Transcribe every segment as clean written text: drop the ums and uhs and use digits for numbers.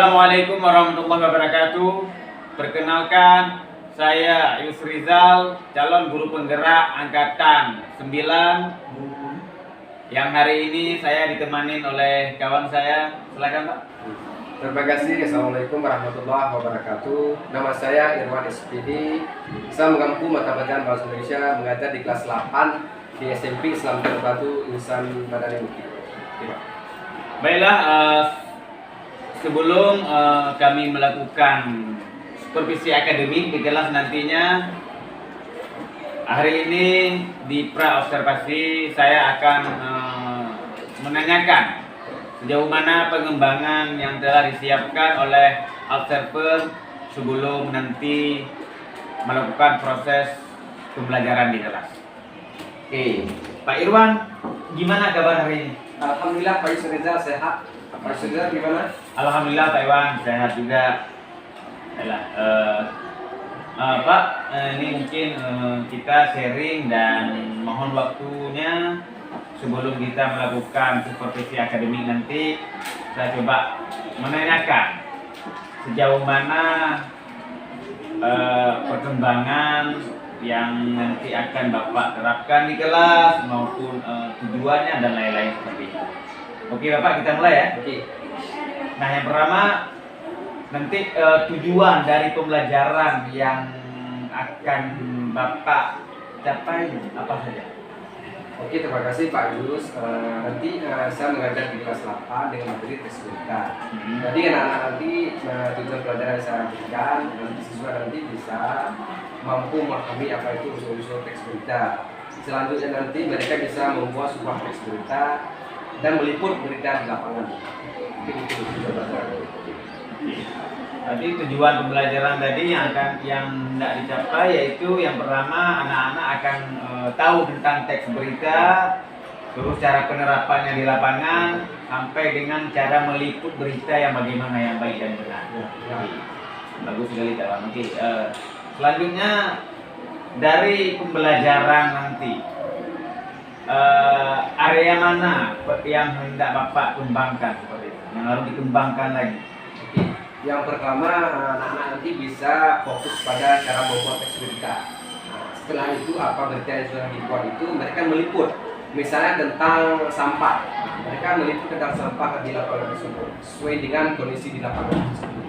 Assalamualaikum warahmatullahi wabarakatuh. Perkenalkan, saya Yusrizal, calon guru penggerak angkatan 9, yang hari ini saya ditemani oleh kawan saya. Silakan, Pak. Terima kasih. Assalamualaikum warahmatullahi wabarakatuh. Nama saya Irwan SPD. Saya mengampu mata pelajaran Bahasa Indonesia, mengajar di kelas 8 di SMP Islam Batu Insan Madani Bukit. Baiklah, sebelum kami melakukan supervisi akademik di kelas nantinya, hari ini di pra-observasi saya akan menanyakan sejauh mana pengembangan yang telah disiapkan oleh observer sebelum nanti melakukan proses pembelajaran di kelas. Oke, Pak Irwan, gimana kabar hari ini? Alhamdulillah Pak Yusrizal sehat. Pak Yusrizal gimana? Alhamdulillah Pak Irwan sehat juga. Pak, ini mungkin kita sharing dan mohon waktunya sebelum kita melakukan supervisi akademik nanti. Saya coba menanyakan sejauh mana perkembangan yang nanti akan Bapak terapkan di kelas maupun tujuannya dan lain-lain seperti itu. Oke Bapak, kita mulai ya. Oke. Nah, yang pertama nanti tujuan dari pembelajaran yang akan Bapak capai apa saja? Oke, terima kasih Pak Yus. Nanti saya mengajar di kelas 8 dengan materi teks berita. Jadi anak-anak nanti tujuan pelajaran yang saya berikan, nanti siswa nanti bisa mampu memahami apa itu unsur-unsur teks berita. Selanjutnya nanti mereka bisa membuat sebuah teks berita dan meliput berita di lapangan. Mungkin itu tujuan pelajaran. Tadi tujuan pembelajaran tadi yang tidak dicapai yaitu yang pertama anak-anak akan tahu tentang teks berita, terus cara penerapannya di lapangan sampai dengan cara meliput berita yang bagaimana yang baik dan benar. Bagus sekali kawan. Oke, selanjutnya dari pembelajaran nanti area mana yang hendak Bapak kembangkan seperti itu, yang harus dikembangkan lagi? Yang pertama, anak-anak nanti bisa fokus pada cara membuat teks berita. Nah, setelah itu apa berita yang sudah dibuat itu mereka meliput. Misalnya tentang sampah, mereka meliput tentang sampah di lapangan tersebut sesuai dengan kondisi di lapangan tersebut.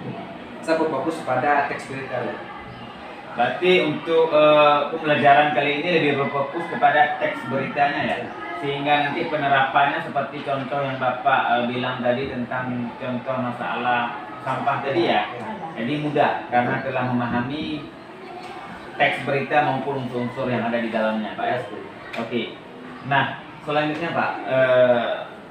Saya berfokus pada teks berita. Berarti untuk pembelajaran kali ini lebih berfokus kepada teks beritanya ya, sehingga nanti penerapannya seperti contoh yang Bapak bilang tadi tentang contoh masalah sampah tadi ya, jadi mudah karena telah memahami teks berita maupun unsur-unsur yang ada di dalamnya, Pak ya. Oke. Nah, selanjutnya Pak,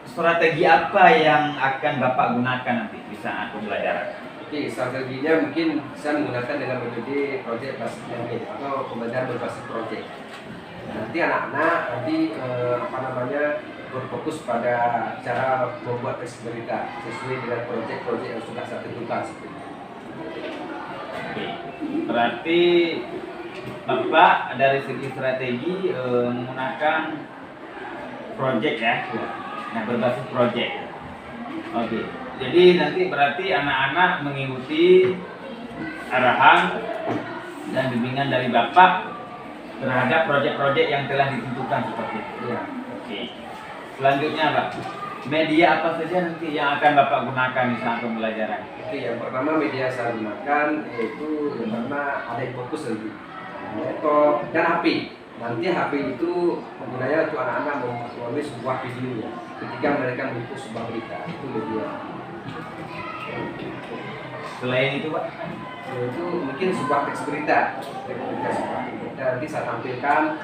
strategi apa yang akan Bapak gunakan nanti di saat pembelajaran? Oke, strateginya mungkin saya menggunakan dengan metode project based learning atau pembelajaran berbasis project. Nanti anak-anak berfokus pada cara membuat teks berita sesuai dengan proyek-proyek yang sudah saya tentukan. Oke. Berarti Bapak dari segi strategi menggunakan proyek ya, nah berbasis proyek. Oke. Jadi nanti berarti anak-anak mengikuti arahan dan bimbingan dari Bapak terhadap proyek-proyek yang telah ditentukan seperti itu. Ya. Oke. Selanjutnya Pak, media apa saja nanti yang akan Bapak gunakan di saat pembelajaran? Oke, yang pertama media saya gunakan yaitu yang pertama ada yang fokus nanti laptop dan HP. Nanti HP itu gunanya untuk anak-anak menulis sebuah video ya. Ketika mereka meliput sebuah berita itu media. Selain itu Pak? Yaitu mungkin sebuah teks berita. Nanti saya tampilkan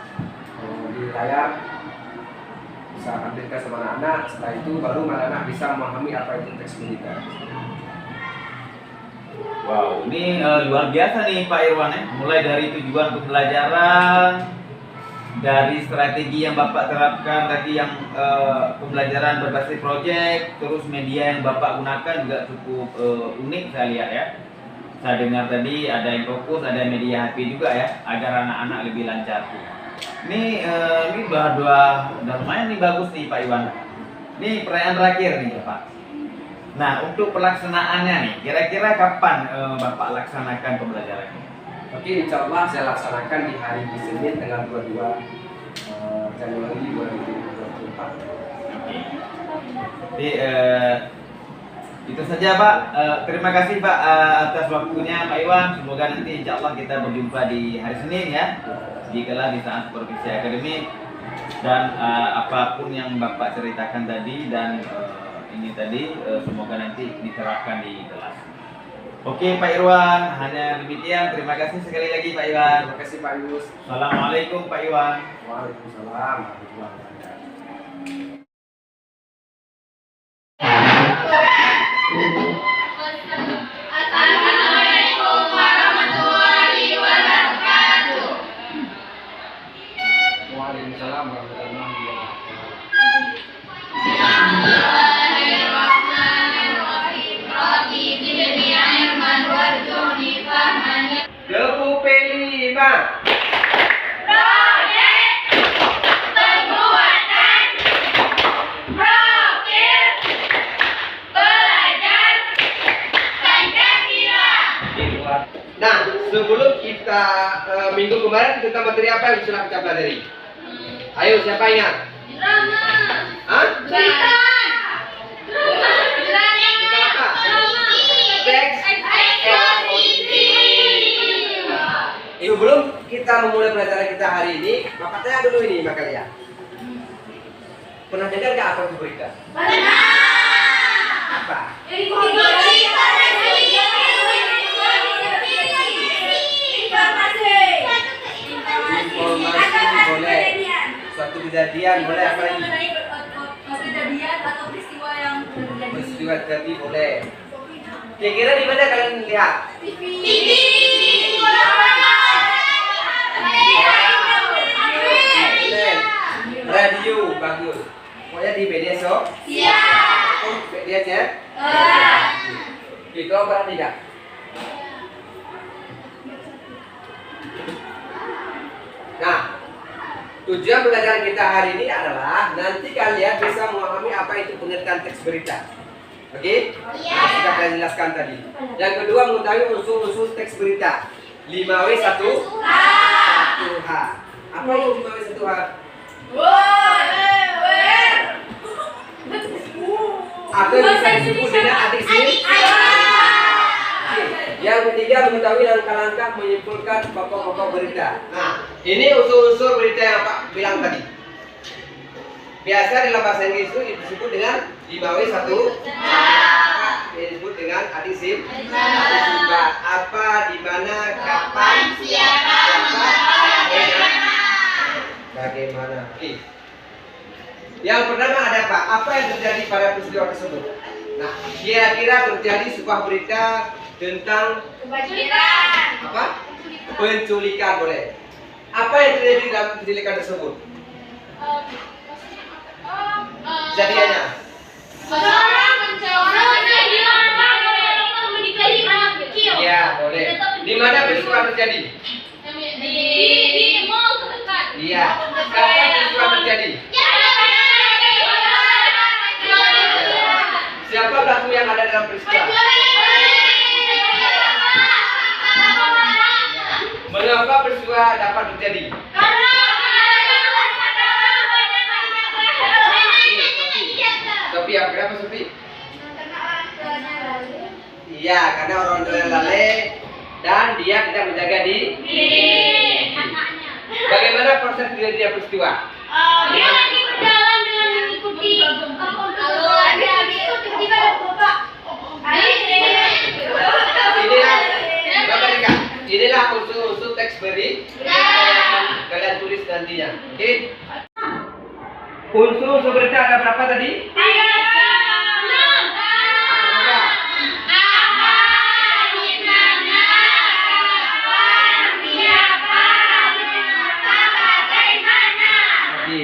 di layar. Saya tampilkan sama anak-anak, setelah itu baru anak-anak bisa memahami apa itu teks berita. Wow, ini luar biasa nih Pak Irwan ya. Mulai dari tujuan pembelajaran, dari strategi yang Bapak terapkan tadi yang pembelajaran berbasis proyek, terus media yang Bapak gunakan juga cukup unik saya lihat ya. Saya dengar tadi ada yang fokus, ada media HP juga ya, agar anak-anak lebih lancar. Ini udah lumayan nih, bagus nih Pak Iwan. Ini pertanyaan terakhir nih Pak. Nah, untuk pelaksanaannya nih, kira-kira kapan Bapak laksanakan pembelajarannya? Oke, insya Allah saya laksanakan di hari Senin tanggal 22 Januari 2024. Oke. Jadi itu saja Pak. Terima kasih Pak atas waktunya Pak Iwan. Semoga nanti insya Allah kita berjumpa di hari Senin ya, di kelas di saat Provisi Akademik, dan apapun yang Bapak ceritakan tadi dan ini tadi semoga nanti diterapkan di kelas. Oke Pak Irwan, hanya demikian. Terima kasih sekali lagi Pak Iwan. Terima kasih Pak Yus. Assalamualaikum Pak Iwan. Waalaikumsalam warahmatullahi wabarakatuh. Assalamualaikum warahmatullahi wabarakatuh. Waalaikumsalam warahmatullahi wabarakatuh. Bismillahirrahmanirrahim. Rabbi zidni ilman warzuqni fahman. Debu P5. Proyek perbuatan profil belajar Pancasila. Nah, sebelum kita minggu kemarin tentang materi apa yang sudah kita pelajari? Ayo, siapa ingat? Drama. Hah? Cerita. Kita apa? Teks eksposisi. Sebelum kita memulai pelajaran kita hari ini, Bapak tanya dulu ini Mbak kalian. Pernah dengar nggak apa itu berita? Apa? Informasi boleh. Suatu kejadian boleh, apa lagi? Kejadian atau peristiwa yang terjadi. Peristiwa terjadi boleh. Kira-kira di mana kalian lihat? Radio, bagus. Pokoknya di media media chat. Itu apa tidak? Nah, tujuan pelajaran kita hari ini adalah nanti kalian bisa memahami apa itu pengertian teks berita. Oke? Nah, sudah saya jelaskan tadi. Yang kedua, mengetahui unsur-unsur teks berita. 5W1 1H. Apa itu 5W1H? Atau bisa disebut dengan adiksi. Yang ketiga, mengetahui langkah-langkah menyimpulkan pokok-pokok berita. Nah, ini unsur-unsur berita yang Pak bilang tadi. Biasa dalam bahasa Inggris itu disebut dengan 5W1. Disebut dengan adiksi. Apa, di mana, kapan, Siapa, bagaimana. Oke. Yang pertama ada apa? Apa yang terjadi pada peristiwa tersebut? Nah, kira-kira terjadi sebuah berita tentang apa? Penculikan boleh. Apa yang terjadi dalam penculikan tersebut? Kejadiannya? Seorang menikahi anak kecil. Ya, boleh. Di mana peristiwa terjadi? Di mall terdekat. Iya. Kapan peristiwa terjadi? Siapa pelaku yang ada dalam peristiwa? Mengapa peristiwa dapat terjadi? Sopi, kenapa Sopi? Iya, karena orang tuanya lalai dan dia tidak menjaga diri. Bagaimana proses terjadinya peristiwa? Dia lagi berjalan dengan mengikuti tiba-tiba ada bapak. Inilah unsur-unsur teks berita yang kalian tulis nantinya. Oke? Unsur berita ada berapa tadi?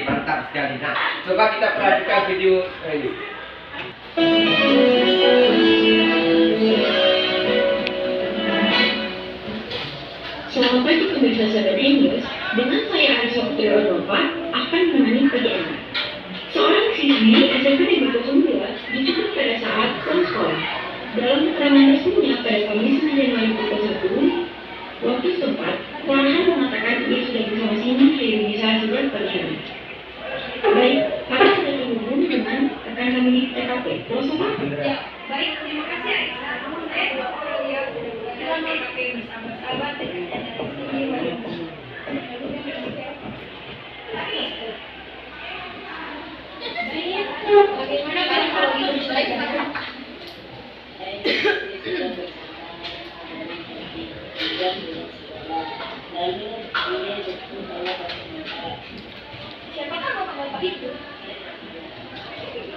Mantap sekali. Nah, coba kita perhatikan video ini. Selamat pagi pemirsa Sahabat News. Dengan saya Aisyah Putri Nova akan menemani pagi Anda. Seorang siswi SMP Negeri 09 dijemput pada saat pulang sekolah. Dalam keterangan resminya pada Kamis 9 Januari pukul 1 waktu setempat, Farhan mengatakan ia sudah bersama Sina Hairunnisa sejak pagi hari. Baik, Farhan sudah terhubung dengan rekan kami di TKP. Halo, Sofa. Ya, baik, terima kasih Aisyah. Namun saya juga perlu lihat jalan TKP bersama-sama dengan bagaimana kalau itu belajar? Siapakah bapak-bapak itu?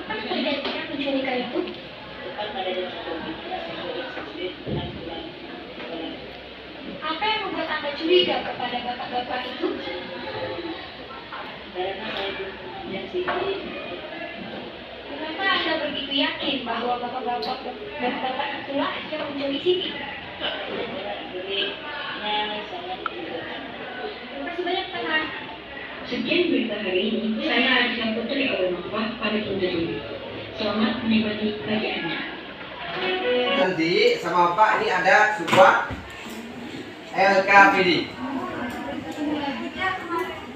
Kan perjanjian mencurigai itu? Apa yang membuat Anda curiga kepada bapak-bapak itu? Kenapa Anda begitu yakin bahwa bapak-bapak itulah yang mencuri Siti? Terima kasih banyak, Tuhan. Sekian berita hari ini, saya Aisyah Putri Awanova pada ini. Selamat menikmati pagi Anda. Nanti sama Pak ini ada sebuah LKPD.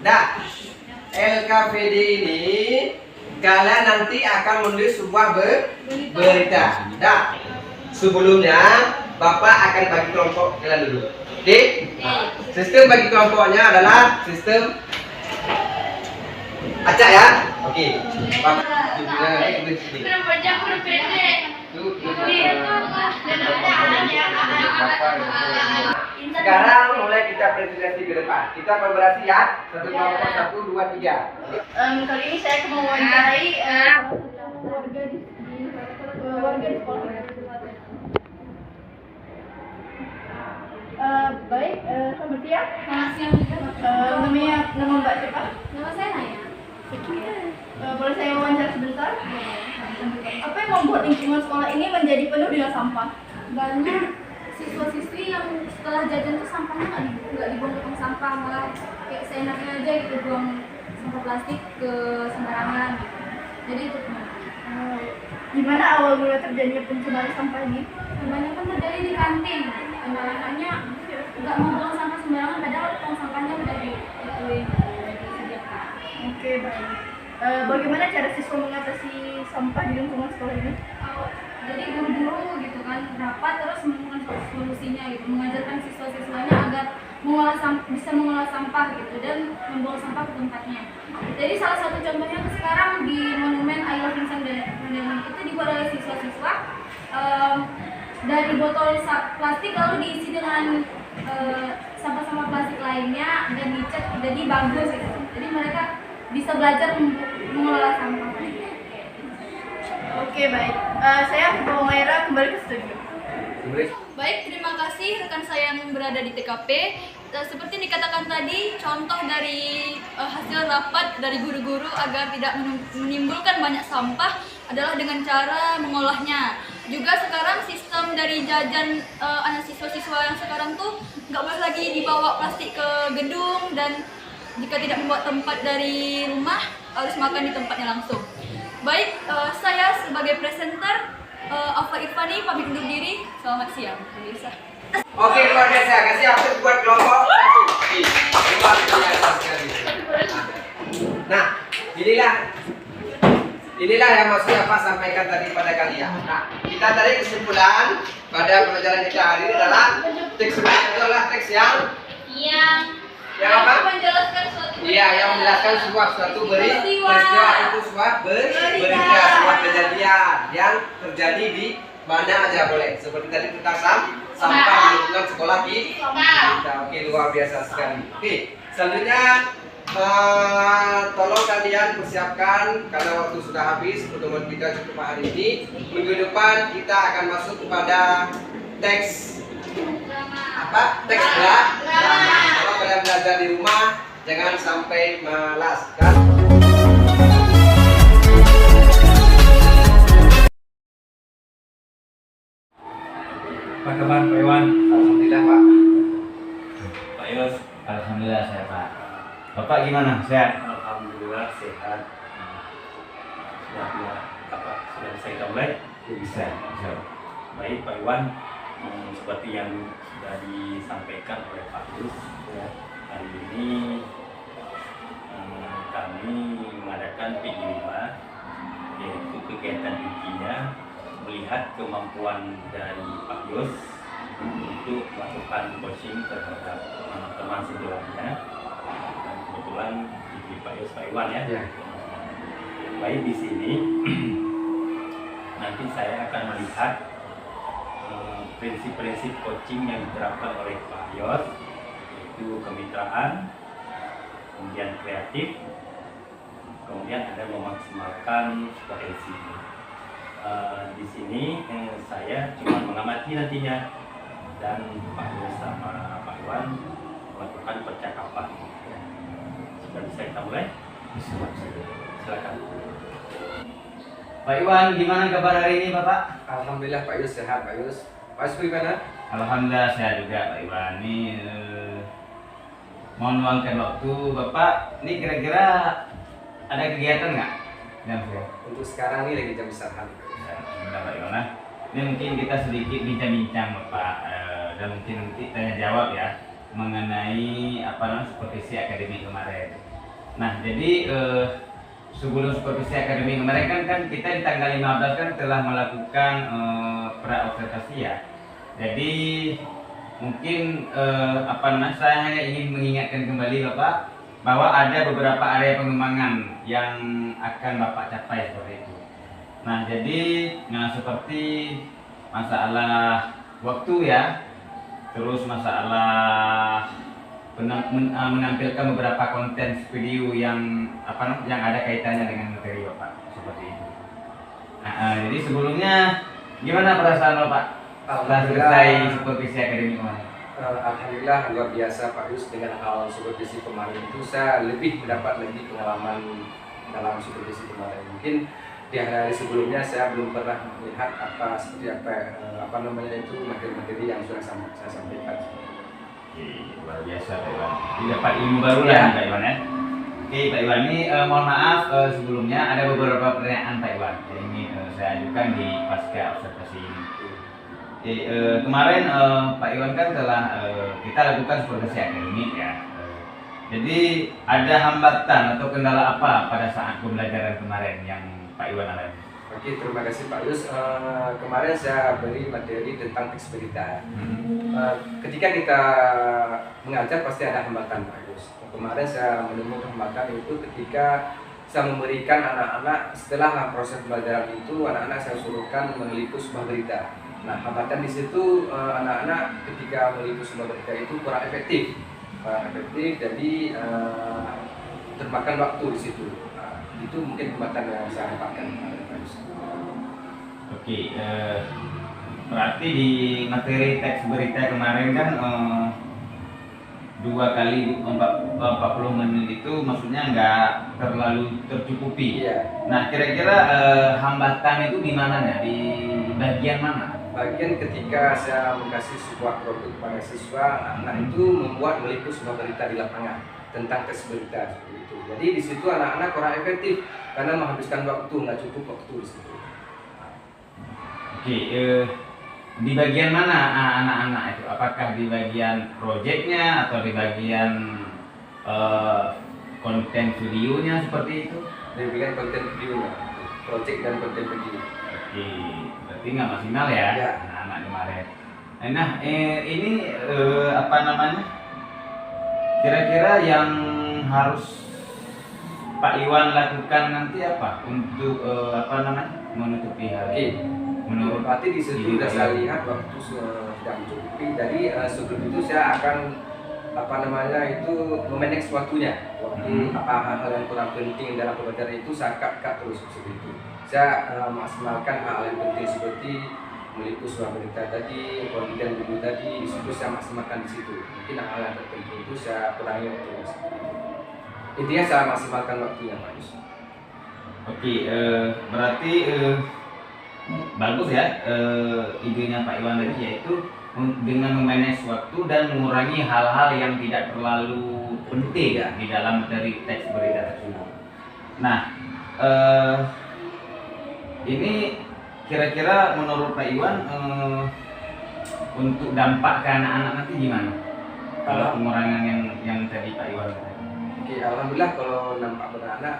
Dah, LKPD ini kalian nanti akan menulis sebuah berita. Dah, sebelumnya Bapak akan bagi kelompok kalian dulu. Oke? Sistem bagi kelompoknya adalah sistem acak ya. Oke. Bapak Kenapa jamur pendek? sekarang mulai kita presentasi ke depan. Kita kolaborasi ya. Satu kelompok 1, 2, 3. Kali ini saya akan mewawancarai warga di sekolah. Baik, selamat siang. Selamat siang juga. Nama Mbak siapa? Nama saya Naya. Boleh saya wawancara sebentar? Apa yang membuat lingkungan sekolah ini menjadi penuh dengan sampah? Banyak siswa-siswi yang setelah jajan tuh sampahnya nggak dibuang ke tong sampah, malah kayak seenaknya aja gitu buang sampah plastik ke sembarangan gitu. Jadi itu Gimana awal mula terjadinya pencemaran sampah ini? kebanyakan terjadi di kantin. Anak-anaknya nggak mau buang sampah sembarangan, padahal tong sampahnya udah disediakan. Oke, baik. Bagaimana cara siswa mengatasi sampah di lingkungan sekolah ini? Jadi guru-guru gitu kan rapat terus menemukan solusinya gitu, mengajarkan siswa-siswanya agar bisa mengolah sampah gitu dan membawa sampah ke tempatnya. Jadi salah satu contohnya tuh sekarang di monumen I Love Vincent Mandela itu dibuat oleh siswa-siswa dari botol plastik lalu diisi dengan sampah-sampah plastik lainnya dan dicat jadi bagus gitu. Jadi mereka bisa belajar mengelola sampah. Oke, baik. Saya Bawa Maira kembali ke studio. Baik, terima kasih rekan saya yang berada di TKP. Seperti dikatakan tadi, contoh dari hasil rapat dari guru-guru agar tidak menimbulkan banyak sampah adalah dengan cara mengolahnya. Juga sekarang sistem dari jajan anak siswa-siswa yang sekarang tuh nggak boleh lagi dibawa plastik ke gedung, dan jika tidak membawa tempat dari rumah harus makan di tempatnya langsung. Baik, saya sebagai presenter Alfa Irfani pamit undur diri. Selamat siang pemirsa. Oke, luar biasa. Kasih aktif buat kelompok 1. Luar biasa sekali. Nah, inilah yang mau saya Pak sampaikan tadi pada kalian. Nah, kita tarik kesimpulan pada pelajaran kita hari ini adalah teks itu adalah teks yang apa? Menjelaskan suatu Iya, yang menjelaskan suatu peristiwa itu sebuah berita, sebuah kejadian yang terjadi di mana aja boleh. Seperti tadi tentang sampah di lingkungan sekolah kita. Oke, luar biasa sekali. Oke, selanjutnya tolong kalian persiapkan karena waktu sudah habis, pertemuan kita cukup hari ini. Minggu depan kita akan masuk kepada teks teks drama. Kalau kalian belajar di rumah jangan sampai malas kan. Apa kabar Pak Iwan? Alhamdulillah Pak. Pak Yos? Alhamdulillah sehat Pak. Bapak gimana? Sehat? Alhamdulillah sehat. Sudah bisa kita mulai? Bisa. Baik Pak Iwan, seperti yang sudah disampaikan oleh Pak Yus, ya, hari ini kami mengadakan PG5, yaitu kegiatan intinya melihat kemampuan dari Pak Yus untuk melakukan coaching terhadap teman-teman sejolanya. Dan kebetulan diberi Pak Yus Pak Iwan ya. Ya. Baik, di sini nanti saya akan melihat prinsip-prinsip coaching yang diterapkan oleh Pak Yos, yaitu kemitraan, kemudian kreatif, kemudian ada memaksimalkan potensi. Di sini saya cuma mengamati nantinya, dan Pak Yos sama Pak Iwan melakukan percakapan. Sudah bisa kita mulai? Silakan. Pak Iwan, gimana kabar hari ini Bapak? Alhamdulillah Pak Yus sehat Pak Yus. Pak Yus bagaimana? Alhamdulillah sehat juga Pak Iwan. Ini mau meluangkan waktu Bapak. Ini kira-kira ada kegiatan nggak? Untuk sekarang ini lagi jam istirahat. Sebentar Pak Iwan. Ini mungkin kita sedikit bincang-bincang Bapak, dan mungkin nanti tanya jawab ya mengenai supervisi akademi kemarin. Nah jadi sebelum supervisi akademi kemarin kan kita di tanggal 15 kan telah melakukan pra-observasi ya. Jadi mungkin saya hanya ingin mengingatkan kembali Bapak bahwa ada beberapa area pengembangan yang akan Bapak capai seperti itu. Nah jadi seperti masalah waktu ya, terus masalah menampilkan beberapa konten video yang yang ada kaitannya dengan materi Bapak seperti itu. Jadi sebelumnya gimana perasaan Bapak setelah selesai supervisi akademi kemarin? Alhamdulillah luar biasa Pak Yus, dengan hal supervisi kemarin itu saya lebih mendapat lagi pengalaman dalam supervisi kemarin. Mungkin di hari-hari sebelumnya saya belum pernah melihat materi-materi yang sudah saya sampaikan. Luar biasa Pak Iwan. Jadi dapat ilmu baru lah Pak Iwan ya. Oke Pak Iwan, ini mohon maaf sebelumnya ada beberapa pertanyaan Pak Iwan yang ini saya ajukan di pasca observasi ini. Kemarin Pak Iwan kan telah kita lakukan supervisi akademik ya. Jadi ada hambatan atau kendala apa pada saat pembelajaran kemarin yang Pak Iwan alami? Oke, terima kasih Pak Yus. Kemarin saya beri materi tentang teks berita. Ketika kita mengajar pasti ada hambatan Pak Yus. Kemarin saya menemukan hambatan itu ketika saya memberikan anak-anak setelah proses pembelajaran itu, anak-anak saya suruhkan meliput sebuah berita. Nah, hambatan di situ anak-anak ketika meliput sebuah berita itu kurang efektif, jadi termakan waktu di situ. Itu mungkin hambatan yang saya dapatkan. Oke, berarti di materi teks berita kemarin kan 2 kali 40 menit itu maksudnya nggak terlalu tercukupi. Iya. Nah kira-kira hambatan itu di mana ya? Di bagian mana? Bagian ketika saya mengasih sebuah produk pada siswa, anak-anak itu meliput sebuah berita di lapangan tentang teks berita seperti itu. Jadi di situ anak-anak kurang efektif karena menghabiskan waktu, nggak cukup waktu di situ. Oke, di bagian mana anak-anak itu? Apakah di bagian proyeknya atau di bagian konten videonya seperti itu? Di bagian konten videonya, proyek dan konten video. Oke, berarti nggak maksimal ya, Ya. anak-anak kemarin. Nah, ini kira-kira yang harus Pak Iwan lakukan nanti apa untuk menutupi hal Oke. ini? Menurut Berarti di situ sudah Pak saya Iwan. lihat waktu tidak mencukupi. Jadi sebelum itu saya akan itu memanage waktunya. Waktu hal-hal yang kurang penting dalam pembelajaran itu saya cut terus seperti itu. Saya maksimalkan hal yang penting seperti meliput sebuah berita tadi, konten video tadi, di situ saya maksimalkan di situ. Mungkin hal yang terpenting itu saya kurangi waktunya. Intinya saya maksimalkan waktunya Pak Yus. Oke, berarti bagus ya idenya Pak Iwan tadi, yaitu dengan memanage waktu dan mengurangi hal-hal yang tidak terlalu penting ya di dalam materi teks berita tersebut. Nah, ini kira-kira menurut Pak Iwan untuk dampak ke anak-anak nanti gimana? Kalau pengurangan yang tadi Pak Iwan katakan. Oke, alhamdulillah kalau nampak pada anak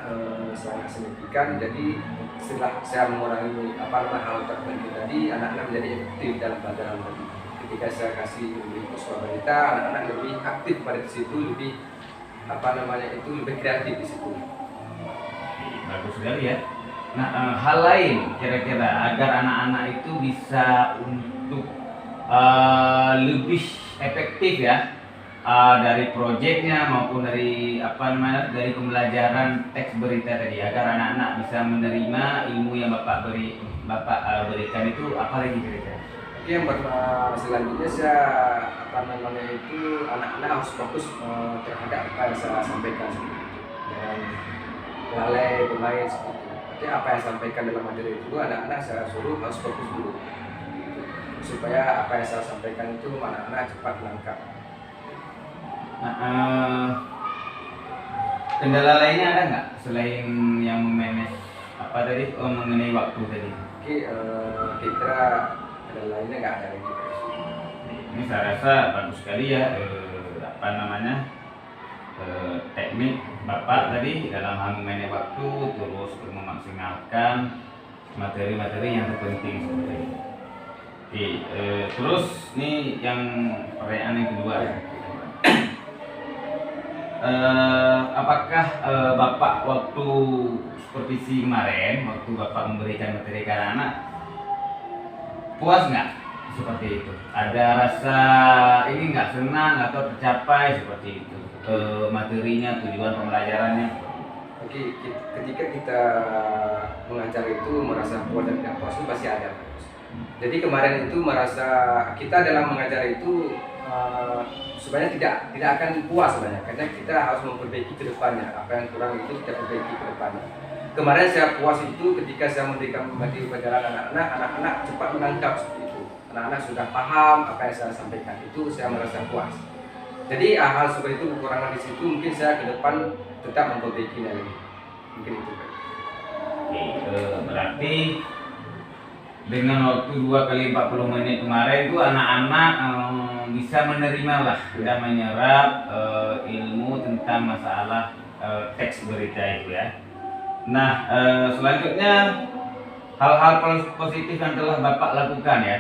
sangat signifikan. Jadi setelah saya mengurangi hal tertentu tadi, anak-anak menjadi efektif dalam pelajaran tadi. Ketika saya kasih memberi berita, anak-anak lebih aktif pada situ, lebih lebih kreatif di situ. Bagus sekali ya. Nah, hal lain kira-kira agar anak-anak itu bisa untuk lebih efektif ya, dari proyeknya maupun dari dari pembelajaran teks berita tadi, agar anak-anak bisa menerima ilmu yang Bapak berikan itu apa lagi kira-kira? Oke, yang selanjutnya saya anak-anak harus fokus terhadap apa yang saya sampaikan seperti itu. Jangan lalai bermain seperti itu. Jadi apa yang sampaikan dalam materi itu anak-anak saya suruh harus fokus dulu, supaya apa yang saya sampaikan itu anak-anak cepat menangkap. Kendala lainnya ada nggak selain yang memanage mengenai waktu tadi? Oke, kira kendala lainnya nggak ada lagi. Ini saya rasa bagus sekali ya, teknik Bapak tadi dalam hal memanage waktu, terus untuk memaksimalkan materi-materi yang terpenting seperti ini. Oke, terus ini yang pertanyaan yang kedua ya. Apakah Bapak waktu supervisi kemarin, waktu Bapak memberikan materi ke anak-anak, puas nggak seperti itu? Ada rasa ini nggak senang atau tercapai seperti itu materinya, tujuan pembelajarannya? Oke, ketika kita mengajar itu merasa puas dan tidak puas itu pasti ada. Jadi kemarin itu merasa kita dalam mengajar itu sebenarnya tidak akan puas sebenarnya, karena kita harus memperbaiki ke depannya. Apa yang kurang itu kita perbaiki ke depannya. Kemarin saya puas itu ketika saya memberikan materi pelajaran anak-anak cepat menangkap seperti itu. Anak-anak sudah paham apa yang saya sampaikan, itu saya merasa puas. Jadi hal seperti itu kekurangan di situ, mungkin saya ke depan tetap memperbaiki lagi. Mungkin itu. Oke, berarti dengan waktu 2 kali 40 menit kemarin itu anak-anak bisa menerima lah, tidak menyerap ilmu tentang masalah teks berita itu ya. Nah, selanjutnya hal-hal positif yang telah Bapak lakukan ya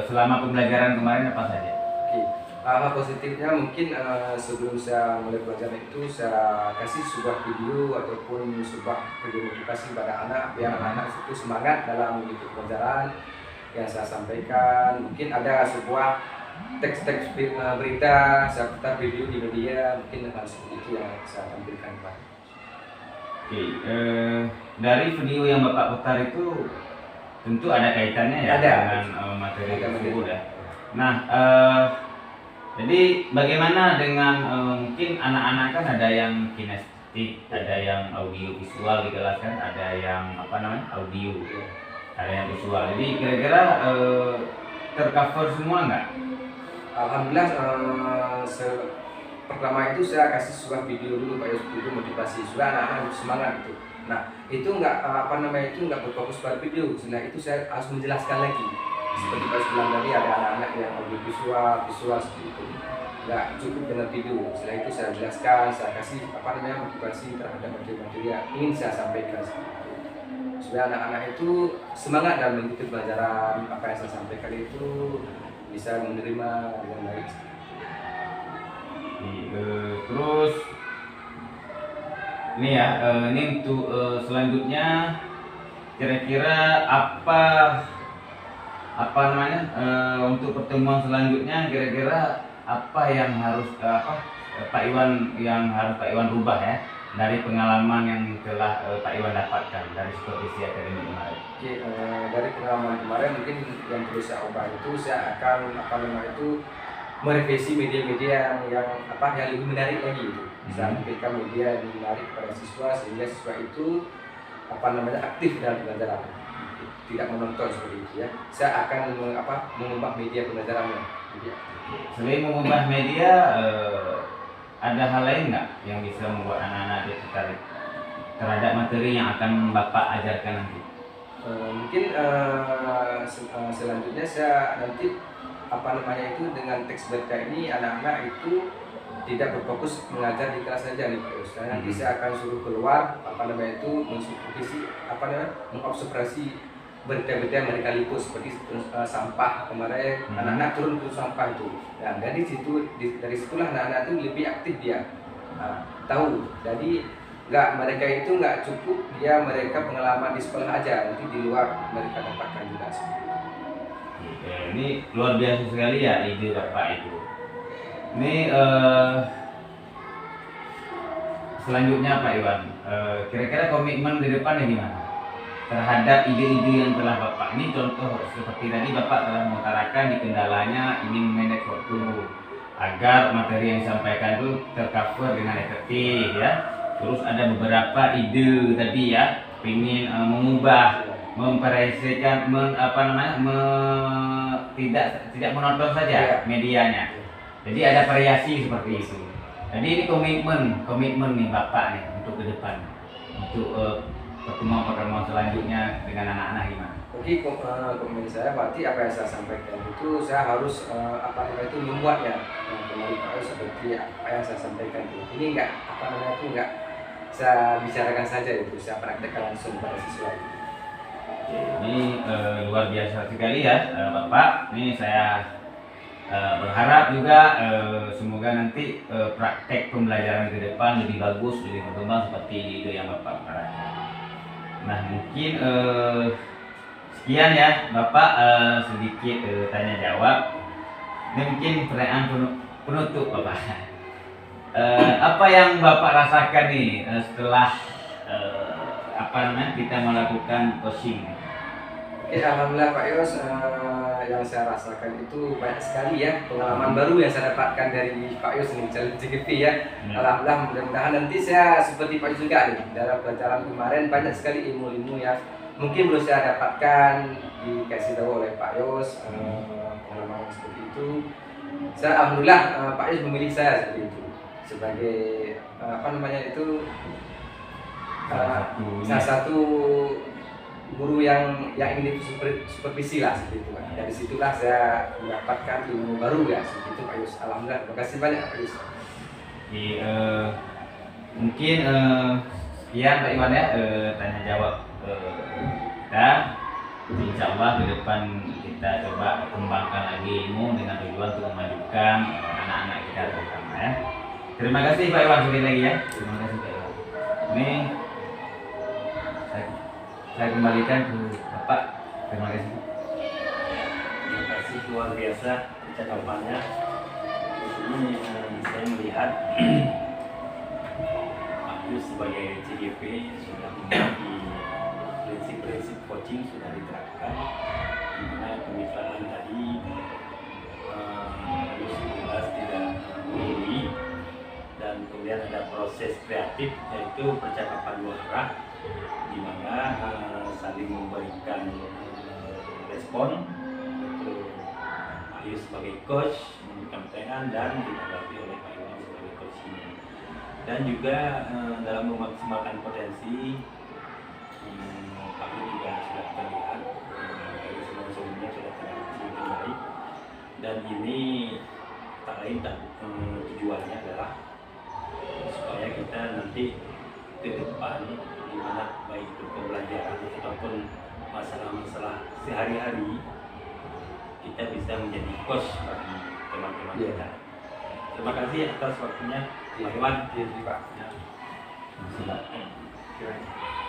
selama pembelajaran kemarin apa saja? Oke, hal positifnya mungkin sebelum saya mulai pelajaran itu saya kasih sebuah video ataupun sebuah video motivasi pada anak biar anak-anak itu semangat dalam mengikuti pelajaran yang saya sampaikan. Mungkin ada sebuah teks-teks berita, saya putar video di media, mungkin hal seperti itu yang saya tampilkan Pak. Oke, dari video yang Bapak putar itu tentu ada kaitannya ya dengan materi tersebut ya. Nah, jadi bagaimana dengan mungkin anak-anak kan ada yang kinestetik, ada yang audio visual dijelaskan, ada yang audio, ada yang visual. Jadi kira-kira tercover semua nggak? Alhamdulillah, pertama itu saya kasih sebuah video dulu Pak Yus, video motivasi supaya anak-anak semangat itu. Nah itu nggak berfokus pada video, nah itu saya harus menjelaskan lagi. Seperti Pak bilang tadi ada anak-anak yang audio visual seperti itu, nggak cukup dengan video. Setelah itu saya jelaskan, saya kasih motivasi terhadap materi-materi yang ingin saya sampaikan seperti itu, supaya anak-anak itu semangat dalam mengikuti pelajaran. Apa yang saya sampaikan itu bisa menerima dengan baik. Terus ini ya, ini untuk selanjutnya kira-kira untuk pertemuan selanjutnya kira-kira apa yang harus Pak Iwan rubah ya dari pengalaman yang telah Pak Iwan dapatkan dari supervisi akademik kemarin? Oke, dari pengalaman kemarin mungkin yang perlu saya ubah itu saya akan merevisi media-media yang lebih menarik lagi itu. Bisa memberikan media yang menarik kepada siswa sehingga siswa itu aktif dalam pelajaran, tidak menonton seperti itu ya. Saya akan mengubah media pembelajarannya. Selain mengubah media, ada hal lain nggak yang bisa membuat anak-anak dia tertarik terhadap materi yang akan Bapak ajarkan nanti? Mungkin selanjutnya saya nanti dengan teks berita ini anak-anak itu tidak berfokus mengajar di kelas saja nih Pak Yus. Nanti saya akan suruh keluar mensupervisi mengobservasi berita-berita yang mereka liput seperti sampah kemarin anak-anak turun ke sampah itu. Nah, dari situlah anak-anak itu lebih aktif dia tahu. Jadi mereka itu nggak cukup mereka pengalaman di sekolah aja, nanti di luar mereka dapatkan juga. Ini luar biasa sekali ya ide Bapak itu. Ini selanjutnya Pak Iwan, kira-kira komitmen di depannya gimana terhadap ide-ide yang telah Bapak, ini contoh seperti tadi Bapak telah mengutarakan di kendalanya ingin manage waktu agar materi yang disampaikan itu tercover dengan efektif ya. Terus ada beberapa ide tadi ya, ingin mengubah, memvariasikan, tidak menonton saja medianya. Jadi ada variasi seperti itu. Jadi ini komitmen nih Bapak nih untuk ke depan, untuk pertemuan selanjutnya dengan anak-anak gimana? Oke, komitmen saya berarti apa yang saya sampaikan itu saya harus membuatnya kembali seperti apa yang saya sampaikan itu. Ini enggak saya bicarakan saja itu, saya praktekkan langsung pada siswa. Ini luar biasa sekali ya Bapak. Ini saya berharap juga semoga nanti praktek pembelajaran ke depan lebih bagus, lebih berkembang seperti ide yang Bapak utarakan. Nah mungkin sekian ya Bapak, sedikit tanya jawab. Ini mungkin pertanyaan penutup Bapak. Apa yang Bapak rasakan nih setelah kita melakukan coaching? Alhamdulillah Pak Yos, yang saya rasakan itu banyak sekali ya pengalaman baru yang saya dapatkan dari Pak Yos ini challenge GGP ya. Alhamdulillah, mudah-mudahan nanti saya seperti Pak Yos juga nih dalam pelajaran kemarin banyak sekali ilmu-ilmu yang mungkin belum saya dapatkan dikasih tahu oleh Pak Yos, pengalaman seperti itu. Saya alhamdulillah Pak Yos memilih saya seperti itu sebagai salah satu guru yang ingin supervisi lah seperti itu kan. Dari situlah saya mendapatkan ilmu baru ya seperti itu Pak Yus. Alhamdulillah, terima kasih banyak Pak Yus. Mungkin sekian Pak Iwan ya tanya jawab kita. Insya Allah ke depan kita coba kembangkan lagi ilmu dengan tujuan untuk memajukan anak-anak kita terutama ya. Terima kasih Pak Iwan sekali lagi ya. Terima kasih Pak Iwan. Ini saya kembalikan ke Bapak. Terima kasih. Terima kasih luar biasa percakapannya. Di sini saya melihat aku sebagai CGP sudah memiliki prinsip-prinsip coaching sudah diterapkan, di mana kemitraan tadi harus jelas tidak menggurui, dan kemudian ada proses kreatif yaitu percakapan dua arah, di mana saling memberikan respon. Itu Ayu sebagai coach memberikan pertanyaan dan ditanggapi oleh Pak Iwan sebagai coachnya. Dan juga dalam memaksimalkan potensi, Pak Iwan juga sudah terlihat dari sebelum-sebelumnya sudah terlihat baik. Dan ini tak lain tujuannya adalah supaya kita nanti ke depan, di mana baik itu pembelajaran ataupun masalah-masalah sehari-hari, kita bisa menjadi coach bagi teman-teman kita. Terima kasih atas waktunya Pak Iwan. Terima kasih Pak. Terima kasih Pak.